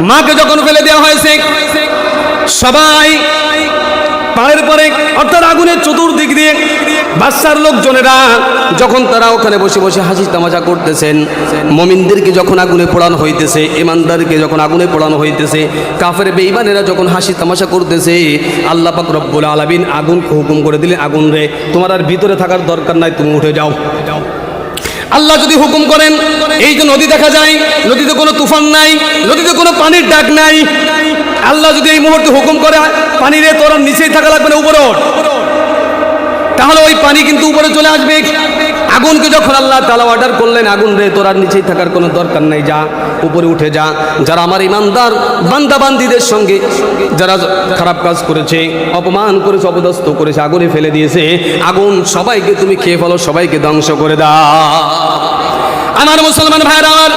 মাকে যখন ফেলে দেওয়া হয়েছে সবাই পায়ের পরে অর্থাৎ আগুনের চতুর্দিক দিয়ে বাদশার লোকজনেরা যখন তারা ওখানে বসে বসে হাসি তামাশা করতেছেন, মুমিনদেরকে যখন আগুনে পোড়ানো হইতেছে, ইমানদারকে যখন আগুনে পোড়ানো হইতেছে, কাফের বেঈমানেরা যখন হাসি তামাশা করতেছে, আল্লাহ পাক রব্বুল আলামিন আগুনকে হুকুম করে দিলেন, আগুন রে তোমার আর ভিতরে থাকার দরকার নাই, তুমি উঠে যাও। আল্লাহ যদি হুকুম করেন, এই যে নদী দেখা যায়, নদীতে কোনো তুফান নাই, নদীতে কোনো পানির ডাক নাই, আল্লাহ যদি এই মুহূর্তে হুকুম করে পানি রে তোর নিচেই থাকা লাগবে না, উপরে ওঠ, তাহলে ওই পানি কিন্তু উপরে চলে আসবে। আগুনকে যখন আল্লাহ তাআলা অর্ডার করলেন, আগুন রে তোর আর নিচেই থাকার কোনো দরকার নাই, যা উপরে উঠে যা। যারা আমার ইমানদার বান্দাবান্দিদের সঙ্গে যারা খারাপ কাজ করেছে, অপমান করেছে, অপদস্থ করেছে, আগুনে ফেলে দিয়েছে, আগুন সবাইকে তুমি খেয়ে ফেলো, সবাইকে ধ্বংস করে দাও। আমার মুসলমান ভাইরা আমার,